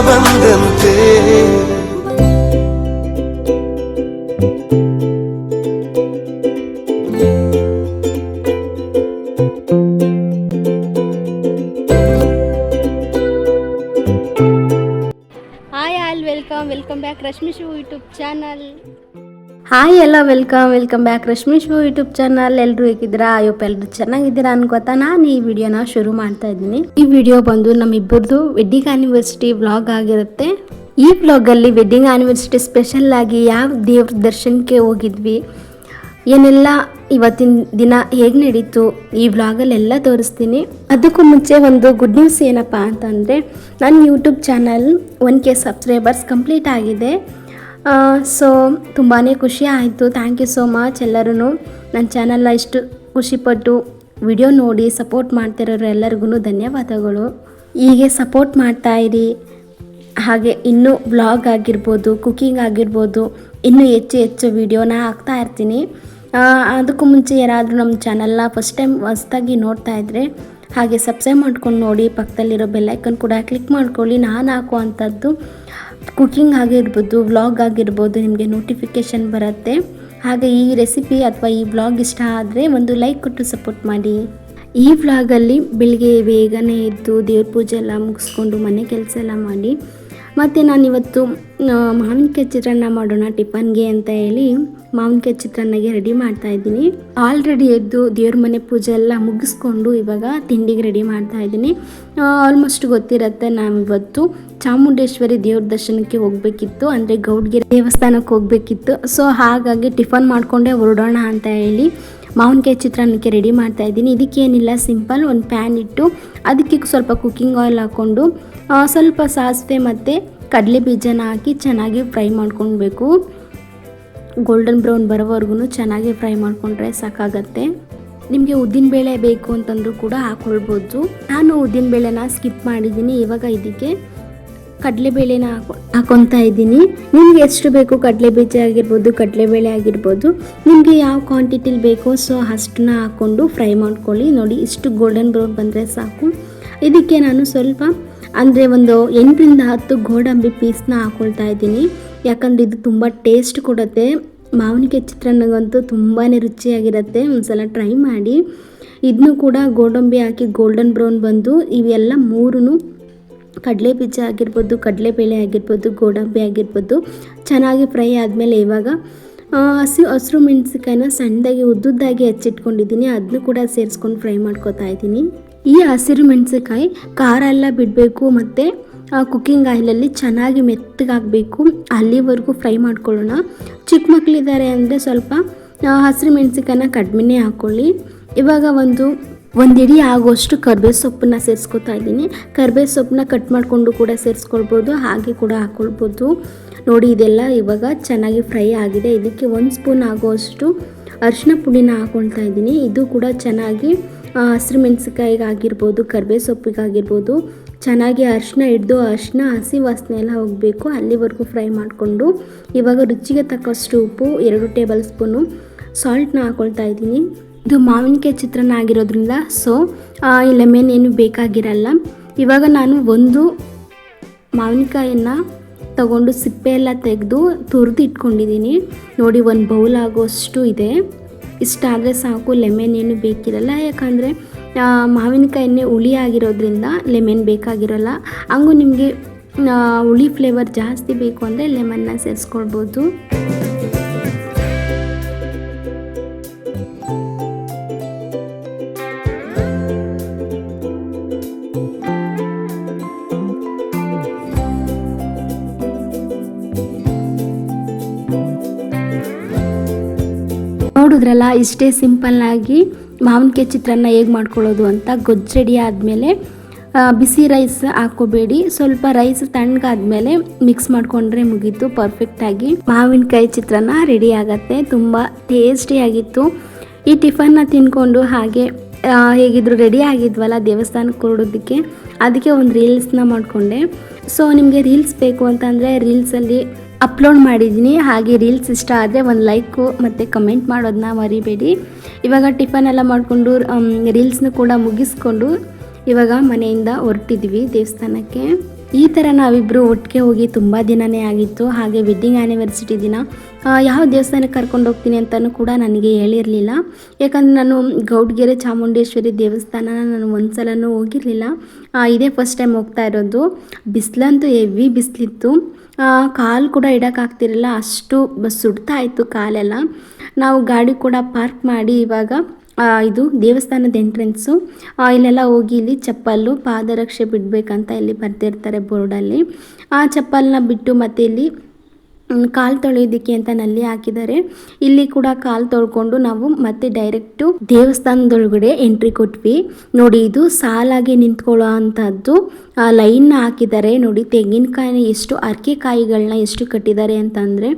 ಬಂದಂತೆ. Welcome back Rashmi Shivu YouTube channel. Hi ಎಲ್ಲ welcome back Rashmi Shivu YouTube channel. ಎಲ್ಲರೂ ಹೇಗಿದ್ದೀರಾ? ಅಯ್ಯಪ್ಪ ಎಲ್ಲರೂ ಚೆನ್ನಾಗಿದ್ದೀರಾ ಅನ್ಕೋತಾ ನಾನು ಈ ವಿಡಿಯೋನ ಶುರು ಮಾಡ್ತಾ ಇದ್ದೀನಿ. ಈ ವಿಡಿಯೋ ಬಂದು ನಮ್ಮಿಬ್ಬರದು ವೆಡ್ಡಿಂಗ್ ಆನಿವರ್ಸರಿ ವ್ಲಾಗ್ ಆಗಿರುತ್ತೆ. ಈ ವ್ಲಾಗಲ್ಲಿ ವೆಡ್ಡಿಂಗ್ ಆನಿವರ್ಸರಿ ಸ್ಪೆಷಲ್ ಆಗಿ ಯಾವ ದೇವ್ರ ದರ್ಶನಕ್ಕೆ ಹೋಗಿದ್ವಿ, ಏನೆಲ್ಲ ಇವತ್ತಿನ ದಿನ ಹೇಗೆ ನಡೀತು ಈ ವ್ಲಾಗಲ್ಲೆಲ್ಲ ತೋರಿಸ್ತೀನಿ. ಅದಕ್ಕೂ ಮುಂಚೆ ಒಂದು ಗುಡ್ ನ್ಯೂಸ್ ಏನಪ್ಪ ಅಂತಂದರೆ, ನನ್ನ YouTube channel 1K subscribers complete ಆಗಿದೆ. ಸೊ ತುಂಬಾ ಖುಷಿ ಆಯಿತು. ಥ್ಯಾಂಕ್ ಯು ಸೋ ಮಚ್ ಎಲ್ಲರೂ. ನನ್ನ ಚಾನಲ್ನ ಇಷ್ಟು ಖುಷಿಪಟ್ಟು ವಿಡಿಯೋ ನೋಡಿ ಸಪೋರ್ಟ್ ಮಾಡ್ತಿರೋರು ಎಲ್ಲರಿಗೂ ಧನ್ಯವಾದಗಳು. ಹೀಗೆ ಸಪೋರ್ಟ್ ಮಾಡ್ತಾಯಿರಿ. ಹಾಗೆ ಇನ್ನೂ ವ್ಲಾಗ್ ಆಗಿರ್ಬೋದು, ಕುಕ್ಕಿಂಗ್ ಆಗಿರ್ಬೋದು, ಇನ್ನೂ ಹೆಚ್ಚು ವಿಡಿಯೋನ ಹಾಕ್ತಾ ಇರ್ತೀನಿ. ಅದಕ್ಕೂ ಮುಂಚೆ ಯಾರಾದರೂ ನಮ್ಮ ಚಾನಲ್ನ ಫಸ್ಟ್ ಟೈಮ್ ಹೊಸ್ದಾಗಿ ನೋಡ್ತಾ ಇದ್ದರೆ ಹಾಗೆ ಸಬ್ಸ್ಕ್ರೈಬ್ ಮಾಡ್ಕೊಂಡು ನೋಡಿ, ಪಕ್ಕದಲ್ಲಿರೋ ಬೆಲ್ಲೈಕನ್ ಕೂಡ ಕ್ಲಿಕ್ ಮಾಡ್ಕೊಳ್ಳಿ. ನಾನು ಹಾಕುವಂಥದ್ದು ಕುಕ್ಕಿಂಗ್ ಆಗಿರ್ಬೋದು, ವ್ಲಾಗ್ ಆಗಿರ್ಬೋದು ನಿಮಗೆ ನೋಟಿಫಿಕೇಷನ್ ಬರುತ್ತೆ. ಹಾಗೆ ಈ ರೆಸಿಪಿ ಅಥವಾ ಈ ವ್ಲಾಗ್ ಇಷ್ಟ ಆದರೆ ಒಂದು ಲೈಕ್ ಕೊಟ್ಟು ಸಪೋರ್ಟ್ ಮಾಡಿ. ಈ ವ್ಲಾಗಲ್ಲಿ ಬೆಳಿಗ್ಗೆ ಬೇಗನೆ ಎದ್ದು ದೇವ್ರ ಪೂಜೆ ಎಲ್ಲ ಮುಗಿಸ್ಕೊಂಡು ಮನೆ ಕೆಲಸ ಎಲ್ಲ ಮಾಡಿ, ಮತ್ತು ನಾನಿವತ್ತು ಮಾವಿನಕಾಯಿ ಚಿತ್ರಾನ್ನ ಮಾಡೋಣ ಟಿಫನ್ಗೆ ಅಂತ ಹೇಳಿ ಮಾವಿನಕಾಯಿ ಚಿತ್ರಾನ್ನಗೆ ರೆಡಿ ಮಾಡ್ತಾಯಿದ್ದೀನಿ. ಆಲ್ರೆಡಿ ಎದ್ದು ದೇವ್ರ ಮನೆ ಪೂಜೆ ಎಲ್ಲ ಮುಗಿಸ್ಕೊಂಡು ಇವಾಗ ತಿಂಡಿಗೆ ರೆಡಿ ಮಾಡ್ತಾಯಿದ್ದೀನಿ. ಆಲ್ಮೋಸ್ಟ್ ಗೊತ್ತಿರುತ್ತೆ, ನಾವು ಇವತ್ತು ಚಾಮುಂಡೇಶ್ವರಿ ದೇವ್ರ ದರ್ಶನಕ್ಕೆ ಹೋಗಬೇಕಿತ್ತು, ಅಂದರೆ ಗೌಡ್ಗೆರೆ ದೇವಸ್ಥಾನಕ್ಕೆ ಹೋಗಬೇಕಿತ್ತು. ಸೊ ಹಾಗಾಗಿ ಟಿಫನ್ ಮಾಡಿಕೊಂಡೇ ಹೊರಡೋಣ ಅಂತ ಹೇಳಿ ಮಾವಿನಕಾಯಿ ಚಿತ್ರಾನ್ನಕ್ಕೆ ರೆಡಿ ಮಾಡ್ತಾಯಿದ್ದೀನಿ. ಇದಕ್ಕೇನಿಲ್ಲ, ಸಿಂಪಲ್ ಒಂದು ಪ್ಯಾನ್ ಇಟ್ಟು ಅದಕ್ಕೆ ಸ್ವಲ್ಪ ಕುಕ್ಕಿಂಗ್ ಆಯಿಲ್ ಹಾಕ್ಕೊಂಡು ಸ್ವಲ್ಪ ಸಾಸಿವೆ ಮತ್ತು ಕಡಲೆ ಬೀಜನ ಹಾಕಿ ಚೆನ್ನಾಗಿ ಫ್ರೈ ಮಾಡ್ಕೊಳ್ಬೇಕು. ಗೋಲ್ಡನ್ ಬ್ರೌನ್ ಬರೋವರೆಗೂ ಚೆನ್ನಾಗಿ ಫ್ರೈ ಮಾಡಿಕೊಂಡ್ರೆ ಸಾಕಾಗತ್ತೆ. ನಿಮಗೆ ಉದ್ದಿನಬೇಳೆ ಬೇಕು ಅಂತಂದರೂ ಕೂಡ ಹಾಕ್ಕೊಳ್ಬೋದು. ನಾನು ಉದ್ದಿನಬೇಳೆನ ಸ್ಕಿಪ್ ಮಾಡಿದ್ದೀನಿ. ಇವಾಗ ಇದಕ್ಕೆ ಕಡಲೆಬೇಳೆನ ಹಾಕೊತಾ ಇದ್ದೀನಿ. ನಿಮಗೆ ಎಷ್ಟು ಬೇಕು ಕಡಲೆ ಬೀಜ ಆಗಿರ್ಬೋದು, ಕಡಲೆಬೇಳೆ ಆಗಿರ್ಬೋದು, ನಿಮಗೆ ಯಾವ ಕ್ವಾಂಟಿಟಿಲಿ ಬೇಕೋ ಸೊ ಅಷ್ಟನ್ನ ಹಾಕ್ಕೊಂಡು ಫ್ರೈ ಮಾಡ್ಕೊಳ್ಳಿ. ನೋಡಿ ಇಷ್ಟು ಗೋಲ್ಡನ್ ಬ್ರೌನ್ ಬಂದರೆ ಸಾಕು. ಇದಕ್ಕೆ ನಾನು ಸ್ವಲ್ಪ ಅಂದರೆ ಒಂದು 8-10 ಗೋಡಂಬಿ ಪೀಸ್ನ ಹಾಕ್ಕೊಳ್ತಾ ಇದ್ದೀನಿ. ಯಾಕಂದರೆ ಇದು ತುಂಬ ಟೇಸ್ಟ್ ಕೊಡುತ್ತೆ. ಮಾವಿನಕಾಯಿ ಚಿತ್ರಾನ್ನಗಂತೂ ತುಂಬಾ ರುಚಿಯಾಗಿರುತ್ತೆ. ಒಂದ್ಸಲ ಟ್ರೈ ಮಾಡಿ. ಇದನ್ನು ಕೂಡ ಗೋಡಂಬಿ ಹಾಕಿ ಗೋಲ್ಡನ್ ಬ್ರೌನ್ ಬಂದು ಇವೆಲ್ಲ ಮೂರೂ ಕಡಲೆ ಬೀಜ ಆಗಿರ್ಬೋದು, ಕಡಲೆಬೇಳೆ ಆಗಿರ್ಬೋದು, ಗೋಡಂಬಿ ಆಗಿರ್ಬೋದು ಚೆನ್ನಾಗಿ ಫ್ರೈ ಆದಮೇಲೆ ಇವಾಗ ಹಸಿರು ಮೆಣಸಿಕಾಯಿನ ಸಣ್ಣದಾಗಿ ಉದ್ದುದ್ದಾಗಿ ಹಚ್ಚಿಟ್ಕೊಂಡಿದ್ದೀನಿ. ಅದನ್ನು ಕೂಡ ಸೇರಿಸ್ಕೊಂಡು ಫ್ರೈ ಮಾಡ್ಕೊತಾ ಇದ್ದೀನಿ. ಈ ಹಸಿರು ಮೆಣಸಿಕಾಯಿ ಖಾರ ಎಲ್ಲ ಬಿಡಬೇಕು ಮತ್ತು ಕುಕ್ಕಿಂಗ್ ಆಯಿಲಲ್ಲಿ ಚೆನ್ನಾಗಿ ಮೆತ್ತಗಾಗಬೇಕು, ಅಲ್ಲಿವರೆಗೂ ಫ್ರೈ ಮಾಡ್ಕೊಳ್ಳೋಣ. ಚಿಕ್ಕ ಮಕ್ಕಳಿದ್ದಾರೆ ಅಂದರೆ ಸ್ವಲ್ಪ ಹಸಿರು ಮೆಣಸಿಕಾಯಿನ ಕಡಿಮೆನೇ ಹಾಕ್ಕೊಳ್ಳಿ. ಇವಾಗ ಒಂದು ಇಡೀ ಆಗೋಷ್ಟು ಕರ್ಬೇವು ಸೊಪ್ಪನ್ನ ಸೇರಿಸ್ಕೊತಾ ಇದ್ದೀನಿ. ಕರ್ಬೇವು ಸೊಪ್ಪನ್ನ ಕಟ್ ಮಾಡಿಕೊಂಡು ಕೂಡ ಸೇರಿಸ್ಕೊಳ್ಬೋದು, ಹಾಗೆ ಕೂಡ ಹಾಕ್ಕೊಳ್ಬೋದು. ನೋಡಿ ಇದೆಲ್ಲ ಇವಾಗ ಚೆನ್ನಾಗಿ ಫ್ರೈ ಆಗಿದೆ. ಇದಕ್ಕೆ 1 ಸ್ಪೂನ್ ಆಗೋಷ್ಟು ಅರಿಶಿನ ಪುಡಿನ ಹಾಕ್ಕೊಳ್ತಾ ಇದ್ದೀನಿ. ಇದು ಕೂಡ ಚೆನ್ನಾಗಿ ಹಸಿರು ಮೆಣಸಿಕಾಯಿಗೆ ಆಗಿರ್ಬೋದು, ಕರ್ಬೇವು ಸೊಪ್ಪಿಗಾಗಿರ್ಬೋದು ಚೆನ್ನಾಗಿ ಅರಿಶಿನ ಹಿಡಿದು ಅರಿಶಿನ ಹಸಿ ವಾಸನೆ ಎಲ್ಲ ಹೋಗಬೇಕು, ಅಲ್ಲಿವರೆಗೂ ಫ್ರೈ ಮಾಡಿಕೊಂಡು ಇವಾಗ ರುಚಿಗೆ ತಕ್ಕಷ್ಟು ಉಪ್ಪು, 2 ಟೇಬಲ್ ಸ್ಪೂನು ಸಾಲ್ಟ್ನ ಹಾಕ್ಕೊಳ್ತಾ ಇದ್ದೀನಿ. ಇದು ಮಾವಿನಕಾಯಿ ಚಿತ್ರಾನ್ನ ಆಗಿರೋದ್ರಿಂದ ಸೊ ಈ ಲೆಮನ್ ಏನು ಬೇಕಾಗಿರಲ್ಲ. ಇವಾಗ ನಾನು ಒಂದು ಮಾವಿನಕಾಯನ್ನು ತಗೊಂಡು ಸಿಪ್ಪೆ ಎಲ್ಲ ತೆಗೆದು ತುರಿದು ಇಟ್ಕೊಂಡಿದ್ದೀನಿ. ನೋಡಿ 1 ಬೌಲ್ ಆಗೋಷ್ಟು ಇದೆ. ಇಷ್ಟಾದರೆ ಸಾಕು, ಲೆಮನ್ ಏನು ಬೇಕಿರಲ್ಲ. ಯಾಕಂದರೆ ಮಾವಿನಕಾಯಿನೇ ಹುಳಿ ಆಗಿರೋದ್ರಿಂದ ಲೆಮನ್ ಬೇಕಾಗಿರೋಲ್ಲ. ಹಂಗೂ ನಿಮಗೆ ಹುಳಿ ಫ್ಲೇವರ್ ಜಾಸ್ತಿ ಬೇಕು ಅಂದರೆ ಲೆಮನ್ನ ಸೇರಿಸ್ಕೊಳ್ಬೋದು. ನೋಡಿದ್ರಲ್ಲ, ಇಷ್ಟೇ ಸಿಂಪಲ್ಲಾಗಿ ಮಾವಿನಕಾಯಿ ಚಿತ್ರಾನ್ನ ಹೇಗೆ ಮಾಡ್ಕೊಳ್ಳೋದು ಅಂತ. ಗೊಜ್ಜು ರೆಡಿ ಆದಮೇಲೆ ಬಿಸಿ ರೈಸ್ ಹಾಕೋಬೇಡಿ, ಸ್ವಲ್ಪ ರೈಸ್ ತಣ್ಣಗಾದ್ಮೇಲೆ ಮಿಕ್ಸ್ ಮಾಡಿಕೊಂಡ್ರೆ ಮುಗೀತು. ಪರ್ಫೆಕ್ಟಾಗಿ ಮಾವಿನಕಾಯಿ ಚಿತ್ರಾನ್ನ ರೆಡಿ ಆಗುತ್ತೆ. ತುಂಬ ಟೇಸ್ಟಿಯಾಗಿತ್ತು. ಈ ಟಿಫನ್ನ ತಿನ್ಕೊಂಡು ಹಾಗೆ ಹೇಗಿದ್ರು ರೆಡಿ ಆಗಿದ್ವಲ್ಲ ದೇವಸ್ಥಾನಕ್ಕೆ ಹೊರಡೋದಕ್ಕೆ, ಅದಕ್ಕೆ ಒಂದು ರೀಲ್ಸ್ನ ಮಾಡಿಕೊಂಡೆ. ಸೊ ನಿಮಗೆ ರೀಲ್ಸ್ ಬೇಕು ಅಂತಂದರೆ ರೀಲ್ಸಲ್ಲಿ ಅಪ್ಲೋಡ್ ಮಾಡಿದ್ದೀನಿ. ಹಾಗೆ ರೀಲ್ಸ್ ಇಷ್ಟ ಆದರೆ ಒಂದು ಲೈಕು ಮತ್ತು ಕಮೆಂಟ್ ಮಾಡೋದನ್ನ ಮರಿಬೇಡಿ. ಇವಾಗ ಟಿಫನ್ ಎಲ್ಲ ಮಾಡಿಕೊಂಡು ರೀಲ್ಸ್ನ ಕೂಡ ಮುಗಿಸ್ಕೊಂಡು ಇವಾಗ ಮನೆಯಿಂದ ಹೊರಟಿದ್ವಿ ದೇವಸ್ಥಾನಕ್ಕೆ. ಈ ಥರ ನಾವಿಬ್ಬರು ಒಟ್ಟಿಗೆ ಹೋಗಿ ತುಂಬ ದಿನವೇ ಆಗಿತ್ತು. ಹಾಗೆ ವೆಡ್ಡಿಂಗ್ ಆ್ಯನಿವರ್ಸಿಟಿ ದಿನ ಯಾವ ದೇವಸ್ಥಾನಕ್ಕೆ ಕರ್ಕೊಂಡು ಹೋಗ್ತೀನಿ ಅಂತಲೂ ಕೂಡ ನನಗೆ ಹೇಳಿರಲಿಲ್ಲ. ಯಾಕಂದರೆ ನಾನು ಗೌಡ್ಗೆರೆ ಚಾಮುಂಡೇಶ್ವರಿ ದೇವಸ್ಥಾನನ ನಾನು ಒಂದು ಸಲನೂ ಹೋಗಿರಲಿಲ್ಲ. ಇದೇ ಫಸ್ಟ್ ಟೈಮ್ ಹೋಗ್ತಾ ಇರೋದು. ಬಿಸಿಲಂತೂ ಹೆವಿ ಬಿಸಿಲಿತ್ತು. ಕಾಲು ಕೂಡ ಇಡೋಕ್ಕಾಗ್ತಿರಲಿಲ್ಲ, ಅಷ್ಟು ಸುಡ್ತಾ ಇತ್ತು ಕಾಲೆಲ್ಲ. ನಾವು ಗಾಡಿ ಕೂಡ ಪಾರ್ಕ್ ಮಾಡಿ ಇವಾಗ ಇದು ದೇವಸ್ಥಾನದ ಎಂಟ್ರೆನ್ಸು. ಇಲ್ಲೆಲ್ಲ ಹೋಗಿ ಇಲ್ಲಿ ಚಪ್ಪಲ್ಲು ಪಾದರಕ್ಷೆ ಬಿಡಬೇಕಂತ ಇಲ್ಲಿ ಬರ್ತಿರ್ತಾರೆ ಬೋರ್ಡಲ್ಲಿ. ಆ ಚಪ್ಪಲನ್ನ ಬಿಟ್ಟು ಮತ್ತೆ ಇಲ್ಲಿ ಕಾಲು ತೊಳೆಯೋದಕ್ಕೆ ಅಂತ ನಲ್ಲಿ ಹಾಕಿದ್ದಾರೆ. ಇಲ್ಲಿ ಕೂಡ ಕಾಲು ತೊಳ್ಕೊಂಡು ನಾವು ಮತ್ತೆ ಡೈರೆಕ್ಟು ದೇವಸ್ಥಾನದೊಳಗಡೆ ಎಂಟ್ರಿ ಕೊಟ್ವಿ. ನೋಡಿ, ಇದು ಸಾಲಾಗಿ ನಿಂತ್ಕೊಳ್ಳೋ ಅಂಥದ್ದು ಲೈನ್ ಹಾಕಿದ್ದಾರೆ. ನೋಡಿ, ತೆಂಗಿನಕಾಯಿನ ಎಷ್ಟು ಅರ್ಕೆಕಾಯಿಗಳನ್ನ ಎಷ್ಟು ಕಟ್ಟಿದ್ದಾರೆ ಅಂತಂದರೆ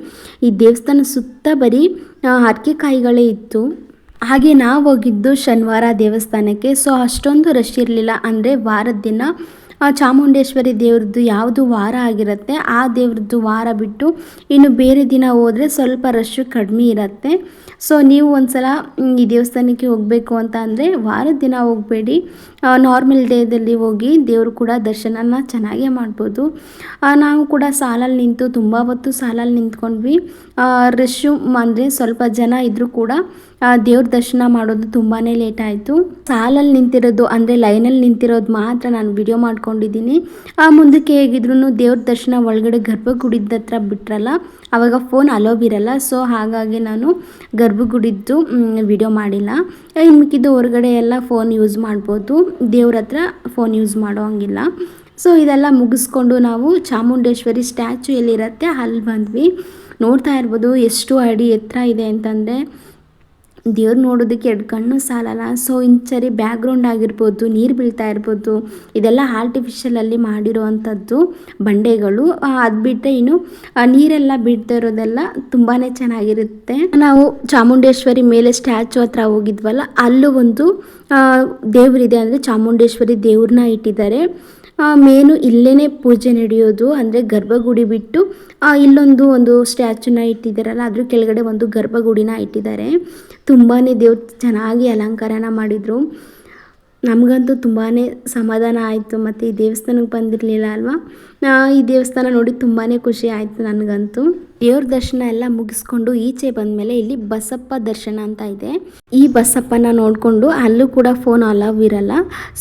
ಈ ದೇವಸ್ಥಾನ ಸುತ್ತ ಬರೀ ಅರ್ಕೆಕಾಯಿಗಳೇ ಇತ್ತು. ಹಾಗೆ ನಾವು ಹೋಗಿದ್ದು ಶನಿವಾರ ದೇವಸ್ಥಾನಕ್ಕೆ. ಸೊ ಅಷ್ಟೊಂದು ರಶ್ ಇರಲಿಲ್ಲ. ಅಂದರೆ ವಾರದ ದಿನ ಚಾಮುಂಡೇಶ್ವರಿ ದೇವ್ರದ್ದು ಯಾವುದು ವಾರ ಆಗಿರುತ್ತೆ ಆ ದೇವ್ರದ್ದು ವಾರ ಬಿಟ್ಟು ಇನ್ನು ಬೇರೆ ದಿನ ಹೋದರೆ ಸ್ವಲ್ಪ ರಶ್ಶು ಕಡಿಮೆ ಇರುತ್ತೆ. ಸೊ ನೀವು ಒಂದ್ಸಲ ಈ ದೇವಸ್ಥಾನಕ್ಕೆ ಹೋಗಬೇಕು ಅಂತ ಅಂದರೆ ವಾರದ ದಿನ ಹೋಗಬೇಡಿ, ನಾರ್ಮಲ್ ಡೇದಲ್ಲಿ ಹೋಗಿ ದೇವರು ಕೂಡ ದರ್ಶನನ ಚೆನ್ನಾಗೇ ಮಾಡ್ಬೋದು. ನಾವು ಕೂಡ ಸಾಲಲ್ಲಿ ನಿಂತು ತುಂಬ ಹೊತ್ತು ಸಾಲಲ್ಲಿ ನಿಂತ್ಕೊಂಡ್ವಿ. ರಶ್ಶು ಅಂದರೆ ಸ್ವಲ್ಪ ಜನ ಇದ್ದರೂ ಕೂಡ ದೇವ್ರ ದರ್ಶನ ಮಾಡೋದು ತುಂಬಾ ಲೇಟ್ ಆಯಿತು. ಸಾಲಲ್ಲಿ ನಿಂತಿರೋದು ಅಂದರೆ ಲೈನಲ್ಲಿ ನಿಂತಿರೋದು ಮಾತ್ರ ನಾನು ವಿಡಿಯೋ ಮಾಡ್ಕೊಂಡಿದ್ದೀನಿ. ಮುಂದಕ್ಕೆ ಹೇಗಿದ್ರು ದೇವ್ರ ದರ್ಶನ ಒಳಗಡೆ ಗರ್ಭಗುಡಿದ ಹತ್ರ ಬಿಟ್ರಲ್ಲ, ಆವಾಗ ಫೋನ್ ಅಲೋವ್ ಇರಲ್ಲ. ಸೊ ಹಾಗಾಗಿ ನಾನು ಗರ್ಭಗುಡಿದ್ದು ವಿಡಿಯೋ ಮಾಡಿಲ್ಲ. ಇನ್ನು ಮಿಕ್ಕಿದ್ದು ಹೊರಗಡೆ ಎಲ್ಲ ಫೋನ್ ಯೂಸ್ ಮಾಡ್ಬೋದು, ದೇವ್ರ ಹತ್ರ ಫೋನ್ ಯೂಸ್ ಮಾಡೋ ಹಂಗಿಲ್ಲ. ಸೊ ಇದೆಲ್ಲ ಮುಗಿಸ್ಕೊಂಡು ನಾವು ಚಾಮುಂಡೇಶ್ವರಿ ಸ್ಟ್ಯಾಚು ಎಲ್ಲಿರುತ್ತೆ ಅಲ್ಲಿ ಬಂದ್ವಿ. ನೋಡ್ತಾ ಇರ್ಬೋದು ಎಷ್ಟು ಅಡಿ ಎತ್ತರ ಇದೆ ಅಂತಂದರೆ ದೇವ್ರು ನೋಡೋದಕ್ಕೆ 2 ಕಣ್ಣು ಸಾಲಲ್ಲ. ಸೊ ಇಂಚರಿ ಬ್ಯಾಕ್ಗ್ರೌಂಡ್ ಆಗಿರ್ಬೋದು, ನೀರು ಬೀಳ್ತಾ ಇರ್ಬೋದು, ಇದೆಲ್ಲ ಆರ್ಟಿಫಿಷಿಯಲಲ್ಲಿ ಮಾಡಿರೋ ಅಂಥದ್ದು ಬಂಡೆಗಳು. ಅದು ಬಿಟ್ಟರೆ ಇನ್ನು ನೀರೆಲ್ಲ ಬೀಳ್ತಾ ಇರೋದೆಲ್ಲ ತುಂಬಾ ಚೆನ್ನಾಗಿರುತ್ತೆ. ನಾವು ಚಾಮುಂಡೇಶ್ವರಿ ಮೇಲೆ ಸ್ಟ್ಯಾಚು ಹತ್ರ ಹೋಗಿದ್ವಲ್ಲ, ಅಲ್ಲೂ ಒಂದು ದೇವರಿದೆ. ಅಂದರೆ ಚಾಮುಂಡೇಶ್ವರಿ ದೇವ್ರನ್ನ ಇಟ್ಟಿದ್ದಾರೆ. ಮೇನು ಇಲ್ಲೇ ಪೂಜೆ ನಡೆಯೋದು. ಅಂದರೆ ಗರ್ಭಗುಡಿ ಬಿಟ್ಟು ಒಂದು ಸ್ಟ್ಯಾಚುನ ಇಟ್ಟಿದ್ದಾರಲ್ಲ, ಅದ್ರ ಕೆಳಗಡೆ ಒಂದು ಗರ್ಭಗುಡಿನ ಇಟ್ಟಿದ್ದಾರೆ. ತುಂಬಾ ದೇವ್ರು ಚೆನ್ನಾಗಿ ಅಲಂಕಾರನ ಮಾಡಿದರು. ನಮಗಂತೂ ತುಂಬಾ ಸಮಾಧಾನ ಆಯಿತು. ಮತ್ತು ಈ ದೇವಸ್ಥಾನಕ್ಕೆ ಬಂದಿರಲಿಲ್ಲ ಅಲ್ವಾ, ಈ ದೇವಸ್ಥಾನ ನೋಡಿ ತುಂಬಾ ಖುಷಿ ಆಯಿತು ನನಗಂತೂ. ದೇವ್ರ ದರ್ಶನ ಎಲ್ಲ ಮುಗಿಸ್ಕೊಂಡು ಈಚೆ ಬಂದಮೇಲೆ ಇಲ್ಲಿ ಬಸಪ್ಪ ದರ್ಶನ ಅಂತ ಇದೆ. ಈ ಬಸಪ್ಪನ ನೋಡಿಕೊಂಡು ಅಲ್ಲೂ ಕೂಡ ಫೋನ್ ಅಲೌವ್ ಇರಲ್ಲ.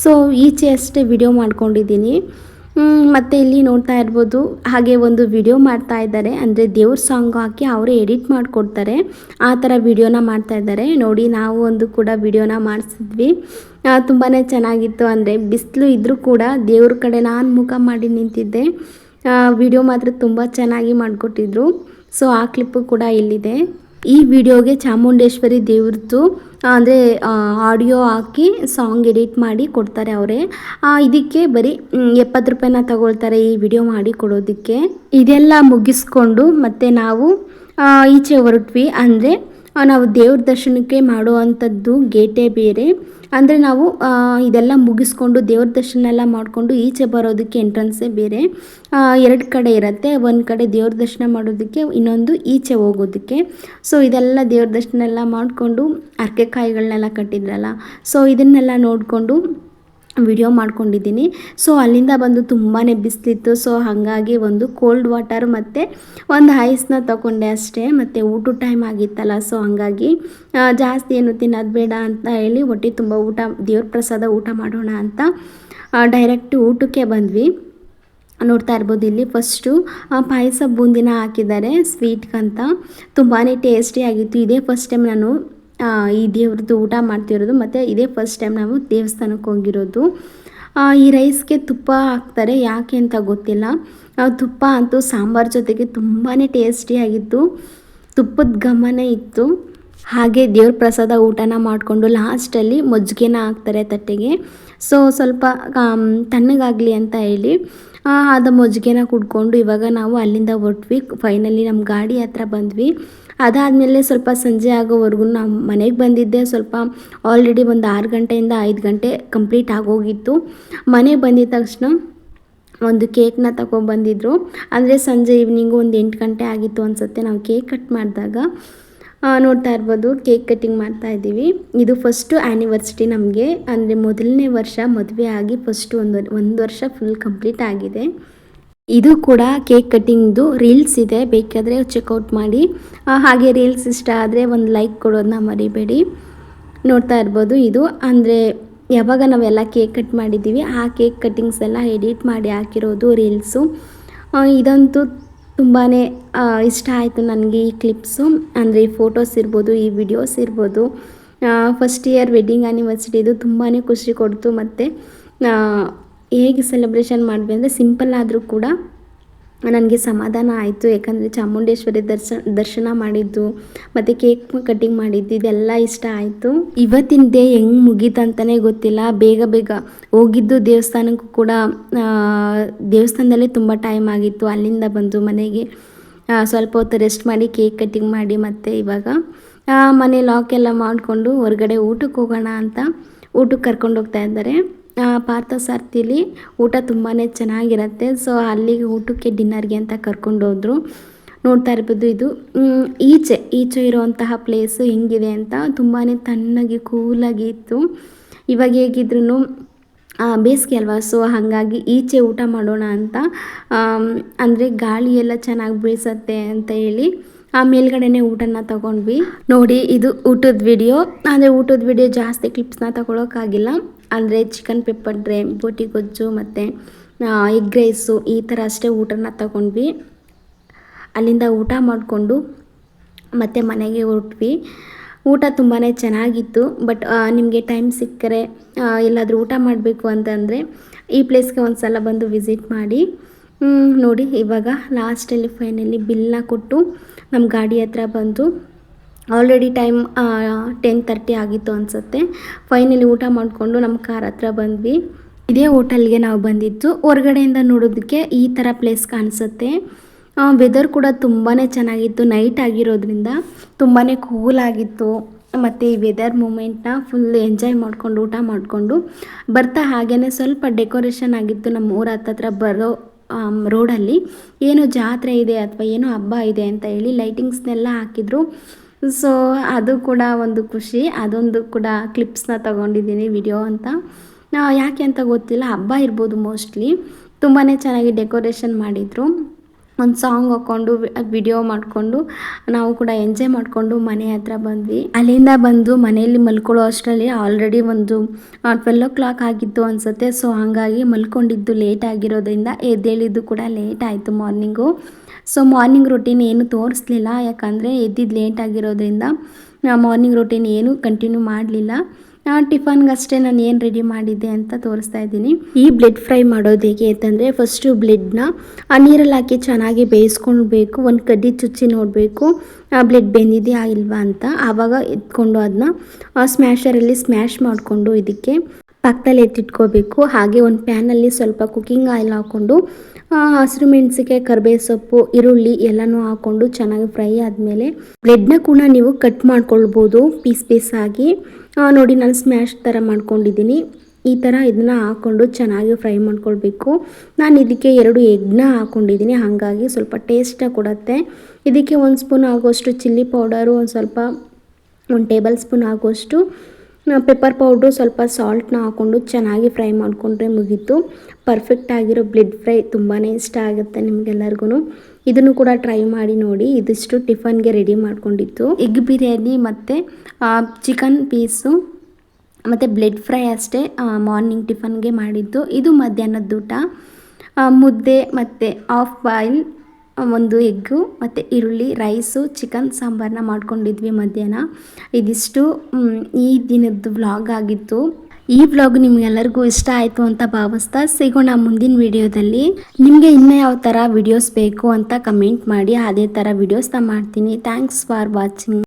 ಸೊ ಈಚೆ ಅಷ್ಟೇ ವಿಡಿಯೋ ಮಾಡ್ಕೊಂಡಿದ್ದೀನಿ. ಮತ್ತು ಇಲ್ಲಿ ನೋಡ್ತಾ ಇರ್ಬೋದು, ಹಾಗೆ ಒಂದು ವಿಡಿಯೋ ಮಾಡ್ತಾ ಇದ್ದಾರೆ. ಅಂದರೆ ದೇವ್ರ ಸಾಂಗ್ ಹಾಕಿ ಅವರೇ ಎಡಿಟ್ ಮಾಡಿಕೊಡ್ತಾರೆ, ಆ ಥರ ವಿಡಿಯೋನ ಮಾಡ್ತಾ ಇದ್ದಾರೆ. ನೋಡಿ, ನಾವು ಒಂದು ಕೂಡ ವಿಡಿಯೋನ ಮಾಡಿಸಿದ್ವಿ. ತುಂಬಾ ಚೆನ್ನಾಗಿತ್ತು. ಅಂದರೆ ಬಿಸಿಲು ಇದ್ದರೂ ಕೂಡ ದೇವ್ರ ಕಡೆ ನಾನು ಮುಖ ಮಾಡಿ ನಿಂತಿದ್ದೆ. ವಿಡಿಯೋ ಮಾತ್ರ ತುಂಬ ಚೆನ್ನಾಗಿ ಮಾಡಿಕೊಟ್ಟಿದ್ರು. ಸೊ ಆ ಕ್ಲಿಪ್ಪು ಕೂಡ ಇಲ್ಲಿದೆ. ಈ ವಿಡಿಯೋಗೆ ಚಾಮುಂಡೇಶ್ವರಿ ದೇವ್ರದ್ದು ಅಂದರೆ ಆಡಿಯೋ ಹಾಕಿ ಸಾಂಗ್ ಎಡಿಟ್ ಮಾಡಿ ಕೊಡ್ತಾರೆ ಅವರೇ. ಇದಕ್ಕೆ ಬರೀ 70 ರೂಪಾಯಿನ ತಗೊಳ್ತಾರೆ ಈ ವಿಡಿಯೋ ಮಾಡಿ ಕೊಡೋದಕ್ಕೆ. ಇದೆಲ್ಲ ಮುಗಿಸ್ಕೊಂಡು ಮತ್ತೆ ನಾವು ಈಚೆ ಹೊರಟ್ವಿ. ಅಂದರೆ ನಾವು ದೇವ್ರ ದರ್ಶನಕ್ಕೆ ಮಾಡುವಂಥದ್ದು ಗೇಟೇ ಬೇರೆ. ಅಂದರೆ ನಾವು ಇದೆಲ್ಲ ಮುಗಿಸ್ಕೊಂಡು ದೇವ್ರ ದರ್ಶನ ಎಲ್ಲ ಮಾಡಿಕೊಂಡು ಈಚೆ ಬರೋದಕ್ಕೆ ಎಂಟ್ರೆನ್ಸೇ ಬೇರೆ. 2 ಕಡೆ ಇರುತ್ತೆ. ಒಂದು ಕಡೆ ದೇವ್ರ ದರ್ಶನ ಮಾಡೋದಕ್ಕೆ, ಇನ್ನೊಂದು ಈಚೆ ಹೋಗೋದಕ್ಕೆ. ಸೊ ಇದೆಲ್ಲ ದೇವ್ರ ದರ್ಶನ ಎಲ್ಲ ಮಾಡಿಕೊಂಡು ಅರ್ಕೆಕಾಯಿಗಳನ್ನೆಲ್ಲ ಕಟ್ಟಿದ್ರಲ್ಲ, ಸೊ ಇದನ್ನೆಲ್ಲ ನೋಡಿಕೊಂಡು ವಿಡಿಯೋ ಮಾಡ್ಕೊಂಡಿದ್ದೀನಿ. ಸೊ ಅಲ್ಲಿಂದ ಬಂದು ತುಂಬಾ ಬಿಸಿಲಿತ್ತು. ಸೊ ಹಾಗಾಗಿ ಒಂದು ಕೋಲ್ಡ್ ವಾಟರ್ ಮತ್ತು ಒಂದು ಐಸ್ನ ತಗೊಂಡೆ ಅಷ್ಟೇ. ಮತ್ತು ಊಟದ ಟೈಮ್ ಆಗಿತ್ತಲ್ಲ, ಸೊ ಹಾಗಾಗಿ ಜಾಸ್ತಿ ಏನು ತಿನ್ನೋದು ಬೇಡ ಅಂತ ಹೇಳಿ ಹೊಟ್ಟೆ ತುಂಬ ದೇವ್ರ ಪ್ರಸಾದ ಊಟ ಮಾಡೋಣ ಅಂತ ಡೈರೆಕ್ಟ್ ಊಟಕ್ಕೆ ಬಂದ್ವಿ. ನೋಡ್ತಾ ಇರ್ಬೋದು, ಇಲ್ಲಿ ಫಸ್ಟು ಪಾಯಸ ಬೂಂದಿನ ಹಾಕಿದ್ದಾರೆ ಸ್ವೀಟ್ಗಂತ. ತುಂಬಾ ಟೇಸ್ಟಿಯಾಗಿತ್ತು. ಇದೇ ಫಸ್ಟ್ ಟೈಮ್ ನಾನು ಈ ದೇವ್ರದ್ದು ಊಟ ಮಾಡ್ತಿರೋದು, ಮತ್ತು ಇದೇ ಫಸ್ಟ್ ಟೈಮ್ ನಾವು ದೇವಸ್ಥಾನಕ್ಕೆ ಹೋಗಿರೋದು. ಈ ರೈಸ್ಗೆ ತುಪ್ಪ ಹಾಕ್ತಾರೆ, ಯಾಕೆ ಅಂತ ಗೊತ್ತಿಲ್ಲ. ತುಪ್ಪ ಅಂತೂ ಸಾಂಬಾರು ಜೊತೆಗೆ ತುಂಬಾ ಟೇಸ್ಟಿಯಾಗಿತ್ತು, ತುಪ್ಪದ ಘಮನೇ ಇತ್ತು. ಹಾಗೆ ದೇವ್ರ ಪ್ರಸಾದ ಊಟನ ಮಾಡಿಕೊಂಡು ಲಾಸ್ಟಲ್ಲಿ ಮಜ್ಜಿಗೆನ ಹಾಕ್ತಾರೆ ತಟ್ಟೆಗೆ. ಸೊ ಸ್ವಲ್ಪ ತಣ್ಣಗಾಗಲಿ ಅಂತ ಹೇಳಿ ಅದು ಮಜ್ಜಿಗೆನ ಕುಡ್ಕೊಂಡು ಇವಾಗ ನಾವು ಅಲ್ಲಿಂದ ಹೊರಟ್ವಿ. ಫೈನಲಿ ನಮ್ಮ ಗಾಡಿ ಹತ್ರ ಬಂದ್ವಿ. ಅದಾದಮೇಲೆ ಸ್ವಲ್ಪ ಸಂಜೆ ಆಗೋವರೆಗೂ ನಾವು ಮನೆಗೆ ಬಂದಿದ್ದೆ. ಸ್ವಲ್ಪ ಆಲ್ರೆಡಿ ಒಂದು 6 ಗಂಟೆಯಿಂದ 5 ಗಂಟೆ ಕಂಪ್ಲೀಟ್ ಆಗೋಗಿತ್ತು. ಮನೆಗೆ ಬಂದಿದ್ದ ತಕ್ಷಣ ಒಂದು ಕೇಕ್ನ ತಗೊಬಂದಿದ್ರು. ಅಂದರೆ ಸಂಜೆ ಈವ್ನಿಂಗು ಒಂದು 8 ಗಂಟೆ ಆಗಿತ್ತು ಅನಿಸುತ್ತೆ ನಾವು ಕೇಕ್ ಕಟ್ ಮಾಡಿದಾಗ. ನೋಡ್ತಾ ಇರ್ಬೋದು, ಕೇಕ್ ಕಟ್ಟಿಂಗ್ ಮಾಡ್ತಾ ಇದ್ದೀವಿ. ಇದು ಫಸ್ಟು ಆ್ಯನಿವರ್ಸಿಟಿ ನಮಗೆ. ಅಂದರೆ ಮೊದಲನೇ ವರ್ಷ ಮದುವೆ ಆಗಿ ಫಸ್ಟು ಒಂದು ವರ್ಷ ಫುಲ್ ಕಂಪ್ಲೀಟ್ ಆಗಿದೆ. ಇದು ಕೂಡ ಕೇಕ್ ಕಟ್ಟಿಂಗ್ದು ರೀಲ್ಸ್ ಇದೆ, ಬೇಕಾದರೆ ಚೆಕ್ಔಟ್ ಮಾಡಿ. ಹಾಗೆ ರೀಲ್ಸ್ ಇಷ್ಟ ಆದರೆ ಒಂದು ಲೈಕ್ ಕೊಡೋದನ್ನ ಮರಿಬೇಡಿ. ನೋಡ್ತಾ ಇರ್ಬೋದು, ಇದು ಅಂದರೆ ಯಾವಾಗ ನಾವೆಲ್ಲ ಕೇಕ್ ಕಟ್ ಮಾಡಿದ್ದೀವಿ ಆ ಕೇಕ್ ಕಟ್ಟಿಂಗ್ಸ್ ಎಲ್ಲ ಎಡಿಟ್ ಮಾಡಿ ಹಾಕಿರೋದು ರೀಲ್ಸು. ಇದಂತೂ ತುಂಬಾ ಇಷ್ಟ ಆಯಿತು ನನಗೆ ಈ ಕ್ಲಿಪ್ಸು, ಅಂದರೆ ಈ ಫೋಟೋಸ್ ಇರ್ಬೋದು, ಈ ವಿಡಿಯೋಸ್ ಇರ್ಬೋದು. ಫಸ್ಟ್ ಇಯರ್ ವೆಡ್ಡಿಂಗ್ ಆ್ಯನಿವರ್ಸರಿದು ತುಂಬಾ ಖುಷಿ ಕೊಡ್ತು. ಮತ್ತು ಹೇಗೆ ಸೆಲೆಬ್ರೇಷನ್ ಮಾಡಿದ್ವಿ ಅಂದರೆ ಸಿಂಪಲ್ ಆದರೂ ಕೂಡ ನನಗೆ ಸಮಾಧಾನ ಆಯಿತು. ಯಾಕಂದರೆ ಚಾಮುಂಡೇಶ್ವರಿ ದರ್ಶನ ಮಾಡಿದ್ದು ಮತ್ತು ಕೇಕ್ ಕಟ್ಟಿಂಗ್ ಮಾಡಿದ್ದು ಇದೆಲ್ಲ ಇಷ್ಟ ಆಯಿತು. ಇವತ್ತಿನ ಡೇ ಹೆಂಗೆ ಮುಗೀತಂತಲೇ ಗೊತ್ತಿಲ್ಲ. ಬೇಗ ಹೋಗಿದ್ದು ದೇವಸ್ಥಾನಕ್ಕೂ ಕೂಡ ದೇವಸ್ಥಾನದಲ್ಲೇ ತುಂಬ ಟೈಮ್ ಆಗಿತ್ತು. ಅಲ್ಲಿಂದ ಬಂದು ಮನೆಗೆ ಸ್ವಲ್ಪ ಹೊತ್ತು ರೆಸ್ಟ್ ಮಾಡಿ ಕೇಕ್ ಕಟ್ಟಿಂಗ್ ಮಾಡಿ ಮತ್ತು ಇವಾಗ ಮನೆ ಲಾಕ್ ಎಲ್ಲ ಮಾಡಿಕೊಂಡು ಹೊರಗಡೆ ಊಟಕ್ಕೆ ಹೋಗೋಣ ಅಂತ ಊಟಕ್ಕೆ ಕರ್ಕೊಂಡು ಹೋಗ್ತಾ ಇದ್ದಾರೆ. ಪಾರ್ಥಸಾರಥಿಲಿ ಊಟ ತುಂಬಾ ಚೆನ್ನಾಗಿರುತ್ತೆ. ಸೊ ಅಲ್ಲಿಗೆ ಊಟಕ್ಕೆ ಡಿನ್ನರ್ಗೆ ಅಂತ ಕರ್ಕೊಂಡು ಹೋದ್ರು. ನೋಡ್ತಾ ಇರ್ಬೋದು, ಇದು ಈಚೆ ಇರುವಂತಹ ಪ್ಲೇಸು ಹೆಂಗಿದೆ ಅಂತ. ತುಂಬಾ ತಣ್ಣಗೆ ಕೂಲಾಗಿ ಇತ್ತು. ಇವಾಗ ಹೇಗಿದ್ರು ಬೇಸಿಗೆ ಅಲ್ವಾ, ಸೊ ಹಾಗಾಗಿ ಈಚೆ ಊಟ ಮಾಡೋಣ ಅಂತ, ಅಂದರೆ ಗಾಳಿ ಎಲ್ಲ ಚೆನ್ನಾಗಿ ಬೀಳ್ಸತ್ತೆ ಅಂತ ಹೇಳಿ ಮೇಲ್ಗಡೆನೇ ಊಟನ ತೊಗೊಂಡ್ವಿ. ನೋಡಿ, ಇದು ಊಟದ ವಿಡಿಯೋ. ಅಂದರೆ ಊಟದ ವಿಡಿಯೋ ಜಾಸ್ತಿ ಕ್ಲಿಪ್ಸ್ನ ತೊಗೊಳೋಕ್ಕಾಗಿಲ್ಲ. ಅಂದರೆ ಚಿಕನ್ ಪೆಪ್ಪರ್ ಡ್ರೈ, ಬೋಟಿ ಗೊಜ್ಜು ಮತ್ತು ಎಗ್ ರೈಸು ಈ ಥರ ಅಷ್ಟೇ ಊಟನ ತೊಗೊಂಡ್ವಿ. ಅಲ್ಲಿಂದ ಊಟ ಮಾಡಿಕೊಂಡು ಮತ್ತು ಮನೆಗೆ ಹೊರಟ್ವಿ. ಊಟ ತುಂಬಾ ಚೆನ್ನಾಗಿತ್ತು. ಬಟ್ ನಿಮಗೆ ಟೈಮ್ ಸಿಕ್ಕರೆ ಎಲ್ಲಾದರೂ ಊಟ ಮಾಡಬೇಕು ಅಂತಂದರೆ ಈ ಪ್ಲೇಸ್ಗೆ ಒಂದು ಸಲ ಬಂದು ವಿಸಿಟ್ ಮಾಡಿ. ನೋಡಿ, ಇವಾಗ ಲಾಸ್ಟಲ್ಲಿ ಫೈನಲಿ ಬಿಲ್ನ ಕೊಟ್ಟು ನಮ್ಮ ಗಾಡಿ ಹತ್ರ ಬಂದು ಆಲ್ರೆಡಿ ಟೈಮ್ 10:30 ಆಗಿತ್ತು ಅನಿಸುತ್ತೆ. ಫೈನಲಿ ಊಟ ಮಾಡಿಕೊಂಡು ನಮ್ಮ ಕಾರ್ ಹತ್ರ ಬಂದ್ವಿ. ಇದೇ ಹೋಟೆಲ್ಗೆ ನಾವು ಬಂದಿದ್ದು. ಹೊರಗಡೆಯಿಂದ ನೋಡೋದಕ್ಕೆ ಈ ಥರ ಪ್ಲೇಸ್ ಕಾಣಿಸುತ್ತೆ. ವೆದರ್ ಕೂಡ ತುಂಬಾ ಚೆನ್ನಾಗಿತ್ತು. ನೈಟ್ ಆಗಿರೋದ್ರಿಂದ ತುಂಬಾ ಕೂಲಾಗಿತ್ತು. ಮತ್ತು ಈ ವೆದರ್ ಮೂಮೆಂಟ್ನ ಫುಲ್ ಎಂಜಾಯ್ ಮಾಡಿಕೊಂಡು ಊಟ ಮಾಡಿಕೊಂಡು ಬರ್ತಾ ಹಾಗೇ ಸ್ವಲ್ಪ ಡೆಕೋರೇಷನ್ ಆಗಿತ್ತು. ನಮ್ಮ ಊರ ಹತ್ತತ್ರ ಬರೋ ರೋಡಲ್ಲಿ ಏನೋ ಜಾತ್ರೆ ಇದೆ ಅಥವಾ ಏನೋ ಹಬ್ಬ ಇದೆ ಅಂತ ಹೇಳಿ ಲೈಟಿಂಗ್ಸ್ನೆಲ್ಲ ಹಾಕಿದ್ರು. ಸೊ ಅದು ಕೂಡ ಒಂದು ಖುಷಿ. ಅದೊಂದು ಕೂಡ ಕ್ಲಿಪ್ಸ್ನ ತೊಗೊಂಡಿದ್ದೀನಿ ವಿಡಿಯೋ ಅಂತ. ಯಾಕೆ ಅಂತ ಗೊತ್ತಿಲ್ಲ, ಹಬ್ಬ ಇರ್ಬೋದು ಮೋಸ್ಟ್ಲಿ. ತುಂಬಾ ಚೆನ್ನಾಗಿ ಡೆಕೋರೇಷನ್ ಮಾಡಿದರು. ಒಂದು ಸಾಂಗ್ ಹಾಕ್ಕೊಂಡು ವಿಡಿಯೋ ಮಾಡಿಕೊಂಡು ನಾವು ಕೂಡ ಎಂಜಾಯ್ ಮಾಡಿಕೊಂಡು ಮನೆ ಹತ್ರ ಬಂದ್ವಿ. ಅಲ್ಲಿಂದ ಬಂದು ಮನೆಯಲ್ಲಿ ಮಲ್ಕೊಳ್ಳೋ ಅಷ್ಟರಲ್ಲಿ ಆಲ್ರೆಡಿ ಒಂದು 12 o'clock ಆಗಿತ್ತು ಅನಿಸುತ್ತೆ. ಸೊ ಹಾಗಾಗಿ ಮಲ್ಕೊಂಡಿದ್ದು ಲೇಟ್ ಆಗಿರೋದ್ರಿಂದ ಎದ್ದೇಳಿದ್ದು ಕೂಡ ಲೇಟ್ ಆಯಿತು ಮಾರ್ನಿಂಗು. ಸೊ ಮಾರ್ನಿಂಗ್ ರೊಟೀನ್ ಏನು ತೋರಿಸ್ಲಿಲ್ಲ, ಯಾಕಂದರೆ ಎದ್ದಿದ್ದು ಲೇಟ್ ಆಗಿರೋದ್ರಿಂದ ಮಾರ್ನಿಂಗ್ ರೊಟೀನ್ ಏನು ಕಂಟಿನ್ಯೂ ಮಾಡಲಿಲ್ಲ. ಟಿಫನ್ಗಷ್ಟೇ ನಾನು ಏನು ರೆಡಿ ಮಾಡಿದ್ದೆ ಅಂತ ತೋರಿಸ್ತಾ ಇದ್ದೀನಿ. ಈ ಬ್ಲೆಡ್ ಫ್ರೈ ಮಾಡೋದು ಹೇಗೆ ಅಂತಂದರೆ, ಫಸ್ಟು ಬ್ಲೆಡ್ನ ನೀರಲ್ಲಿ ಹಾಕಿ ಚೆನ್ನಾಗಿ ಬೇಯಿಸ್ಕೊಳ್ಬೇಕು. ಒಂದು ಕಡ್ಡಿ ಚುಚ್ಚಿ ನೋಡಬೇಕು ಬ್ಲೆಡ್ ಬೆಂದಿದೆಯಾ ಇಲ್ವಾ ಅಂತ. ಆವಾಗ ಎತ್ಕೊಂಡು ಅದನ್ನ ಸ್ಮ್ಯಾಶರಲ್ಲಿ ಸ್ಮ್ಯಾಶ್ ಮಾಡಿಕೊಂಡು ಇದಕ್ಕೆ ಪಕ್ಕದಲ್ಲಿ ಎತ್ತಿಟ್ಕೋಬೇಕು. ಹಾಗೆ ಒಂದು ಪ್ಯಾನಲ್ಲಿ ಸ್ವಲ್ಪ ಕುಕ್ಕಿಂಗ್ ಆಯಿಲ್ ಹಾಕ್ಕೊಂಡು ಹಸಿರು ಮೆಣಸಿಗೆ, ಕರಿಬೇವು ಸೊಪ್ಪು, ಈರುಳ್ಳಿ ಎಲ್ಲನೂ ಹಾಕ್ಕೊಂಡು ಚೆನ್ನಾಗಿ ಫ್ರೈ ಆದಮೇಲೆ ಬ್ರೆಡ್ನ ಕೂಡ ನೀವು ಕಟ್ ಮಾಡ್ಕೊಳ್ಬೋದು ಪೀಸ್ ಆಗಿ. ನೋಡಿ, ನಾನು ಸ್ಮ್ಯಾಶ್ ಥರ ಮಾಡ್ಕೊಂಡಿದ್ದೀನಿ. ಈ ಥರ ಇದನ್ನು ಹಾಕ್ಕೊಂಡು ಚೆನ್ನಾಗಿ ಫ್ರೈ ಮಾಡ್ಕೊಳ್ಬೇಕು. ನಾನು ಇದಕ್ಕೆ 2 ಎಗ್ನ ಹಾಕ್ಕೊಂಡಿದ್ದೀನಿ, ಹಾಗಾಗಿ ಸ್ವಲ್ಪ ಟೇಸ್ಟಾಗಿ ಕೊಡುತ್ತೆ. ಇದಕ್ಕೆ 1 ಸ್ಪೂನ್ ಆಗೋಷ್ಟು ಚಿಲ್ಲಿ ಪೌಡರು, ಒಂದು ಟೇಬಲ್ ಸ್ಪೂನ್ ಆಗೋಷ್ಟು ಪೆಪ್ಪರ್ ಪೌಡ್ರು, ಸ್ವಲ್ಪ ಸಾಲ್ಟ್ನ ಹಾಕ್ಕೊಂಡು ಚೆನ್ನಾಗಿ ಫ್ರೈ ಮಾಡಿಕೊಂಡ್ರೆ ಮುಗೀತು. ಪರ್ಫೆಕ್ಟ್ ಆಗಿರೋ ಬ್ಲೆಡ್ ಫ್ರೈ ತುಂಬಾ ಇಷ್ಟ ಆಗುತ್ತೆ ನಿಮಗೆಲ್ಲರಿಗೂ. ಇದನ್ನು ಕೂಡ ಟ್ರೈ ಮಾಡಿ ನೋಡಿ. ಇದಿಷ್ಟು ಟಿಫನ್ಗೆ ರೆಡಿ ಮಾಡ್ಕೊಂಡಿತ್ತು. ಎಗ್ ಬಿರಿಯಾನಿ ಮತ್ತು ಚಿಕನ್ ಪೀಸು ಮತ್ತು ಬ್ಲೆಡ್ ಫ್ರೈ ಅಷ್ಟೇ ಮಾರ್ನಿಂಗ್ ಟಿಫನ್ಗೆ ಮಾಡಿದ್ದು. ಇದು ಮಧ್ಯಾಹ್ನದ ಊಟ. ಮುದ್ದೆ ಮತ್ತು ಹಾಫ್ ಬಾಯ್ಲ್, 1 ಎಗ್ಗು ಮತ್ತು ಈರುಳ್ಳಿ, ರೈಸು, ಚಿಕನ್ ಸಾಂಬಾರನ್ನ ಮಾಡ್ಕೊಂಡಿದ್ವಿ ಮಧ್ಯಾಹ್ನ. ಇದಿಷ್ಟು ಈ ದಿನದ್ದು ವ್ಲಾಗ್ ಆಗಿತ್ತು. ಈ ವ್ಲಾಗ್ ನಿಮಗೆಲ್ಲರಿಗೂ ಇಷ್ಟ ಆಯಿತು ಅಂತ ಭಾವಿಸ್ತಾ ಸಿಗೋಣ ಮುಂದಿನ ವಿಡಿಯೋದಲ್ಲಿ. ನಿಮಗೆ ಇನ್ನೂ ಯಾವ ಥರ ವಿಡಿಯೋಸ್ ಬೇಕು ಅಂತ ಕಮೆಂಟ್ ಮಾಡಿ, ಅದೇ ಥರ ವಿಡಿಯೋಸ್ನ ಮಾಡ್ತೀನಿ. Thanks for watching.